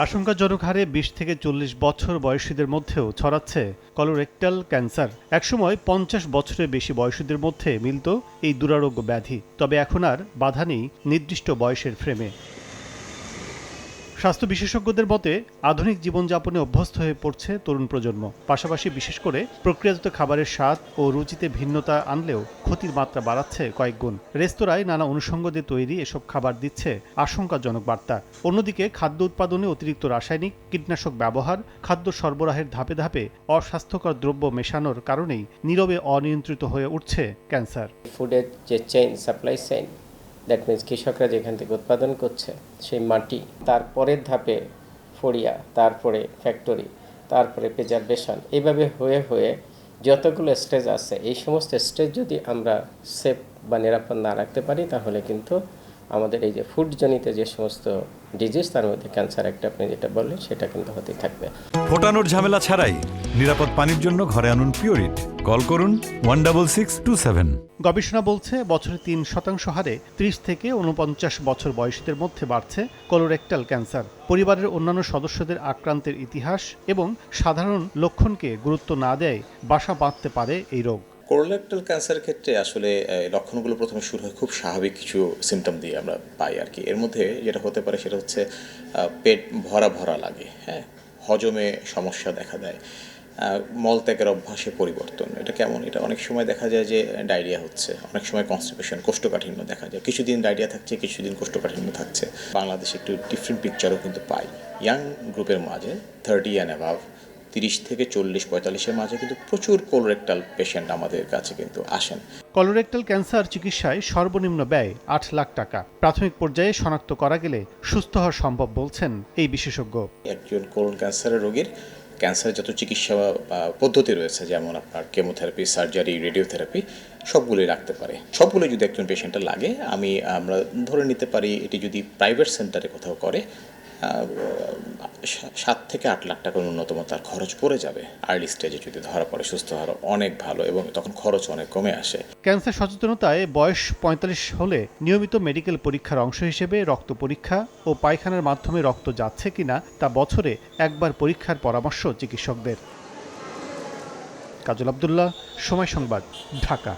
আশঙ্কাজনক হারে ২০ থেকে ৪০ বছর বয়সীদের মধ্যেও ছড়াচ্ছে কলোরেক্টাল ক্যান্সার। একসময় ৫০ বছরের বেশি বয়সীদের মধ্যে মিলত এই দুরারোগ্য ব্যাধি, তবে এখন আর বাধা নেই নির্দিষ্ট বয়সের ফ্রেমে। স্বাস্থ্য বিশেষজ্ঞদের মতে আধুনিক জীবনযাপনে অভ্যস্ত হয়ে পড়ছে তরুণ প্রজন্ম। পাশাপাশি বিশেষ করে প্রক্রিয়াজাত খাবারের স্বাদ ও রুচিতে ভিন্নতা আনলেও ক্ষতির মাত্রা বাড়াচ্ছে কয়েক গুণ। রেস্তোরাঁয় নানা অনুষঙ্গ দিয়ে তৈরি এসব খাবার দিচ্ছে আশঙ্কাজনক বার্তা। অন্যদিকে খাদ্য উৎপাদনে অতিরিক্ত রাসায়নিক কীটনাশক ব্যবহার, খাদ্য সরবরাহের ধাপে ধাপে অস্বাস্থ্যকর দ্রব্য মেশানোর কারণেই নীরবে অনিয়ন্ত্রিত হয়ে উঠছে ক্যান্সার। ফুডের যে chain, supply chain, that means কৃষকরা যেখান থেকে উৎপাদন করছে সেই মাটি, তারপরের ধাপে ফড়িয়া, তারপরে ফ্যাক্টরি, তারপরে প্রিজারভেশন, এইভাবে হয়ে হয়ে যতগুলো স্টেজ আছে, এই সমস্ত স্টেজ যদি আমরা সেফ বা নিরাপদ না রাখতে পারি তাহলে কিন্তু আমাদের এই যে ফুডজনিত যে সমস্ত ডিজিজ, তার মধ্যে ক্যান্সার একটা আপনি যেটা বললেন সেটা কিন্তু হতেই থাকবে। ফোটানোর ঝামেলা ছাড়াই নিরাপদ পানির জন্য ঘরে আনুন পিওরিট। কল করুন 16627। গবেষণা বলছে বছরে ৩% হারে ৩০ থেকে ৪৯ বছর বয়সীদের মধ্যে বাড়ছে কলোরেক্টাল ক্যান্সার। পরিবারের অন্যান্য সদস্যদের আক্রান্তের ইতিহাস এবং সাধারণ লক্ষণকে গুরুত্ব না দেয় বাসা বাঁধতে পারে এই রোগ। কোলোরেক্টাল ক্যান্সারের ক্ষেত্রে আসলে লক্ষণগুলো প্রথমে শুরু হয় খুব স্বাভাবিক কিছু সিমটম দিয়ে আমরা পাই আর কি। এর মধ্যে যেটা হতে পারে সেটা হচ্ছে পেট ভরা ভরা লাগে, হ্যাঁ, হজমে সমস্যা দেখা দেয়, মলত্যাগের অভ্যাসে পরিবর্তন। এটা কেমন? এটা অনেক সময় দেখা যায় যে ডায়রিয়া হচ্ছে, অনেক সময় কনস্টিপেশন, কোষ্ঠকাঠিন্য দেখা যায়, কিছুদিন ডায়রিয়া থাকছে, কিছুদিন কোষ্ঠকাঠিন্য থাকছে। বাংলাদেশে একটু ডিফারেন্ট পিকচারও কিন্তু পাই ইয়াং গ্রুপের মাঝে, 30 অ্যান্ড অ্যাবাভ, 30 থেকে 40-45-এর মাঝে কিন্তু প্রচুর কোলোরেক্টাল পেশেন্ট আমাদের কাছে কিন্তু আসেন। কলোরেক্টাল ক্যান্সার চিকিৎসায় সর্বনিম্ন ব্যয় ৮ লাখ টাকা। প্রাথমিক পর্যায়ে শনাক্ত করা গেলে সুস্থ হওয়া সম্ভব বলছেন এই বিশেষজ্ঞ। একজন কোলন ক্যান্সারের রোগীর ক্যান্সারের যত চিকিৎসা পদ্ধতি রয়েছে, যেমন আপনার কেমোথেরাপি, সার্জারি, রেডিওথেরাপি, সবগুলোই রাখতে পারে। সবগুলো যদি একজন পেশেন্টের লাগে, আমরা ধরে নিতে পারি এটি যদি প্রাইভেট সেন্টারে কোথাও করে 7 থেকে 8 লাখ টাকার ন্যূনতম তার খরচ পড়ে যাবে। আর্লি স্টেজে যদি ধরা পড়ে সুস্থ হওয়ার অনেক ভালো, এবং তখন খরচ অনেক কমে আসে। ক্যান্সার সচেতনতায় বয়স 45 হলে নিয়মিত মেডিকেল পরীক্ষার অংশ হিসেবে রক্ত পরীক্ষা ও পায়খানার মাধ্যমে রক্ত যাচ্ছে কিনা তা বছরে একবার পরীক্ষার পরামর্শ চিকিৎসকদের। কাজল আব্দুল্লাহ, সময় সংবাদ, ঢাকা।